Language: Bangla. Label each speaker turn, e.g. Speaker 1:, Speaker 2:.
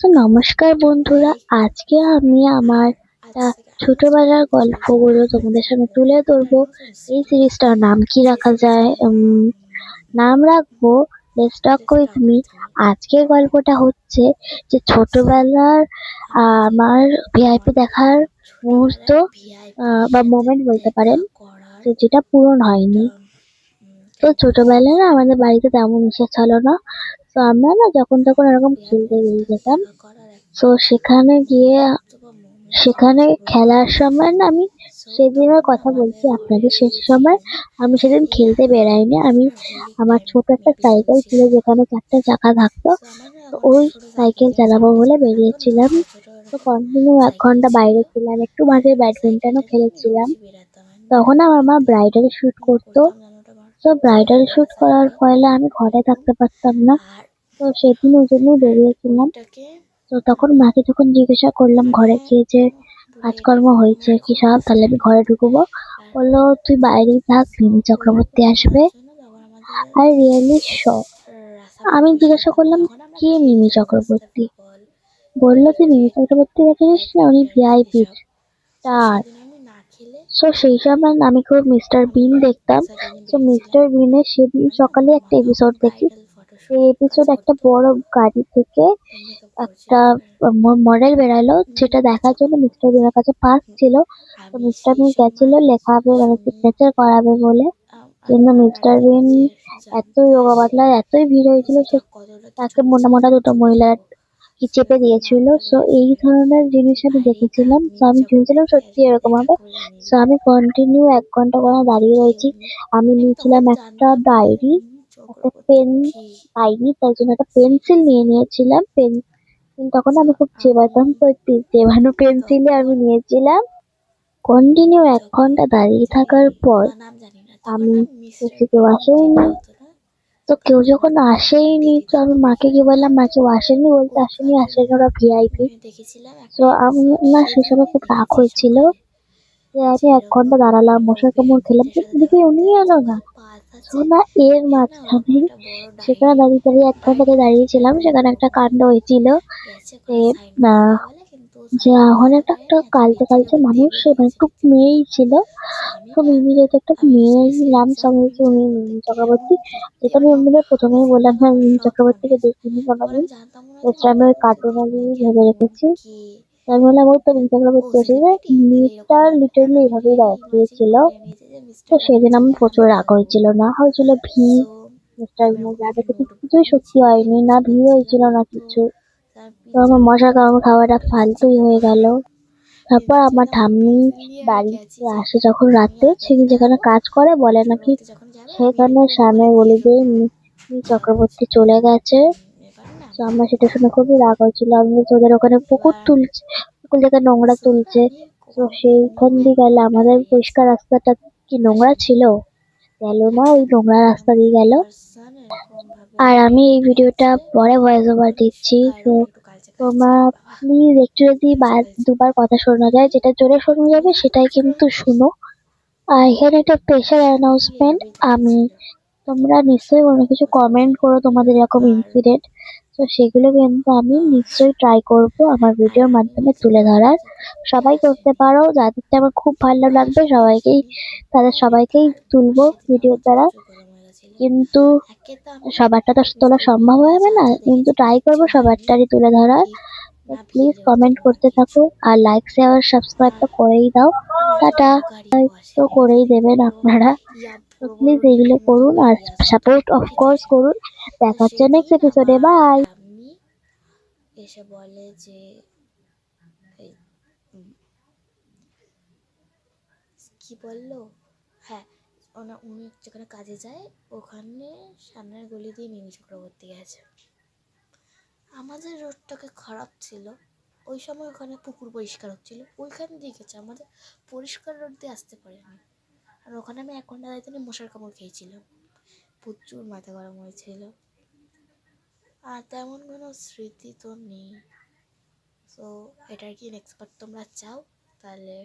Speaker 1: নমস্কার বন্ধুরা, আজকে আমি আমার ছোটবেলার গল্পগুলো তোমাদের সামনে তুলে ধরবো। এই সিরিজটার নাম কি রাখা যায়? নাম রাখবো লেটস টক উইথ মি। আজকের গল্পটা হচ্ছে যে ছোটবেলার আমার ভিআইপি দেখার মুহূর্ত বা মোমেন্ট বলতে পারেন, তো যেটা পূরণ হয়নি। তো ছোটবেলায় না আমাদের বাড়িতে তেমন ইচ্ছে ছিল না, তো আমরা না যখন তখন এরকম খেলতে বেরিয়ে যেতাম। তো সেখানে খেলার সময় না আমি সেদিনের কথা বলছি আপনাদের। সে সময় আমি সেদিন খেলতে বেরাইনি, আমি আমার ছোট একটা সাইকেল ছিল যেখানে 4টে চাকা থাকতো, তো ওই সাইকেল চালাবো বলে বেরিয়েছিলাম। তো কন্টিনিউ 1 ঘন্টা বাইরে ছিলাম, একটু মাঝে ব্যাডমিন্টনও খেলেছিলাম। তখন আমার মা ব্রাইডাল শুট করতো, তো ব্রাইডাল শুট করার ফলে আমি ঘরে থাকতে পারতাম না। তো সেদিন ওই জন্যই বেরিয়েছিলাম। তো তখন মাকে যখন জিজ্ঞাসা করলাম ঘরে গিয়ে যে কাজকর্ম হয়েছে কি সব, তাহলে আমি ঘরে ঢুকবো, বললো তুই বাইরেই থাক, মিমি চক্রবর্তী আসবে। আর রিয়েলি শক। আমি জিজ্ঞাসা করলাম কে মিমি চক্রবর্তী? বললো তুই মিমি চক্রবর্তী দেখেছিস না, উনি ভিআইপি স্টার। সো সেই সময় আমি খুব মিস্টার বিন দেখতাম। তো মিস্টার বিনের সেদিন সকালে একটা এপিসোড দেখি। সেই এপিসোড একটা বড় গাড়ি থেকে একটা মডেল বেরালো, যেটা দেখার জন্য মিস্টার বিনের কাছে পাস ছিল। তো মিস্টার বিন গেছিল লেখাবে মানে সিগনেচার করাবে বলে, কিন্তু মিস্টার বিন এতই রোগা পাতলা, এতই ভিড় হয়েছিল, সে তাকে মোটা মোটা দুটো মহিলা কি চেপে দিয়েছিল। সো এই ধরনের জিনিস আমি দেখেছিলাম, তো আমি ভেবেছিলাম সত্যি এরকম হবে। সো আমি কন্টিনিউ 1 ঘন্টা করে দাঁড়িয়ে রয়েছি। আমি নিয়েছিলাম একটা ডায়েরি, একটা পেন পাইনি, তার জন্য একটা পেন্সিল নিয়ে নিয়েছিলাম। পেন্সিল তখন আমি খুব চেবাতাম, তো চেবানো পেন্সিলে আমি নিয়েছিলাম। কন্টিনিউ 1 ঘন্টা দাঁড়িয়ে থাকার পর আমি দেখছি কেউ আসেইনি। তো কেউ যখন আসেইনি, তো আমি মাকে গিয়ে বললাম মা কেউ আসেনি, বলতে আসেনি ওরা ভিআইপি। তো আমি না সে সময় খুব রাগ হয়েছিল যে আমি 1 ঘন্টা দাঁড়ালাম, মশার কামড় খেলাম, কিন্তু দেখি উনি এলো না। তো না এর মাঝখানে সেখানে দাঁড়িয়ে দাঁড়িয়ে 1 ঘন্টা দাঁড়িয়েছিলাম, সেখানে একটা কাণ্ড হয়েছিল যে আহ, যে ওখানে একটা একটা কালচে কালচে মানুষ, সে মানে একটু মেয়েই ছিল। তো মিমি যেহেতু একটা মেয়ে নাম, সবাই উনি মিমি চক্রবর্তী। যেহেতু আমি আপনাদের প্রথমেই বললাম হ্যাঁ মিমি চক্রবর্তীকে দেখিনি কোনোদিন, জাস্ট আমি ওই কার্টুনালি ভেবে রেখেছি। তো আমি বললাম ওই তো মিমি চক্রবর্তী এসেছে। মেয়েটা লিটারলি এইভাবেই দাঁড়িয়েছিল। তো সেদিন আমার প্রচুর রাগ হয়েছিল, না হয়েছিল ভি মিস্টার বিনের যা দেখেছি কিছুই সত্যি হয়নি, না ভি হয়েছিল না কিছু। তো আমার মশা কামড় খাওয়াটা ফালতুই হয়ে গেল। তারপর আমার ঠাম্মি বাড়িতে আসে যখন রাতে, সে যেখানে কাজ করে বলে নাকি সেখানে সামনে বলে যে মিমি চক্রবর্তী চলে গেছে। তো আমার সেটা শুনে খুবই রাগ হয়েছিল। আমি বলছি, ওদের ওখানে পুকুর তুলছে, পুকুর থেকে নোংরা তুলছে, তো সেইখান দিয়ে গেলে আমাদের পরিষ্কার রাস্তাটা কি নোংরা ছিল? গেল না, ওই নোংরা রাস্তা দিয়ে গেল। আর আমি এই ভিডিওটা পরে ভয়েস ওভার দিচ্ছি, তো তোমার প্লিজ একটু যদি দুবার কথা শোনা যায়, যেটা জোরে শোনা যাবে সেটাই কিন্তু শুনো। আর এখানে একটা স্পেশাল অ্যানাউন্সমেন্ট, আমি তোমরা নিশ্চয়ই কোনো কিছু কমেন্ট করো তোমাদের এরকম ইনসিডেন্ট, তো সেগুলো কিন্তু আমি নিশ্চয়ই ট্রাই করব আমার ভিডিওর মাধ্যমে তুলে ধরার। সবাই করতে পারো, যাদেরটা আমার খুব ভালো লাগবে সবাইকেই, তাদের সবাইকেই তুলবো ভিডিও দ্বারা। কিন্তু সবারটা তো তোলা সম্ভব হবে না, কিন্তু ট্রাই করবো সবারটারই তুলে ধরার। প্লিজ কমেন্ট করতে থাকো, আর লাইক শেয়ার সাবস্ক্রাইব তো করেই দাও। টাটা। তো করেই দেবেন আপনারা, তো প্লিজ এগুলো করুন আর সাপোর্ট অফকোর্স করুন। দেখা হচ্ছে নেক্সট এপিসোডে, বাই।
Speaker 2: এসে বলে যে এই কি বললো, হ্যাঁ উনি যেখানে কাজে যায় ওখানে সামনের গলি দিয়ে মিমি চক্রবর্তী গেছে। আমাদের রোডটাকে খারাপ ছিল ওই সময়, ওখানে পুকুর পরিষ্কার হচ্ছিল, ওইখান দিয়ে গেছে, আমাদের পরিষ্কার রোড দিয়ে আসতে পারিনি। আর ওখানে আমি 1 ঘন্টা দাঁড়িয়ে থেকে মশার কামড় খেয়েছিলাম, প্রচুর মাথা গরম হয়েছিল। আর তেমন কোনো স্মৃতি তো নেই। সো এটার কি নেক্সট পার্ট তোমরা চাও? তাহলে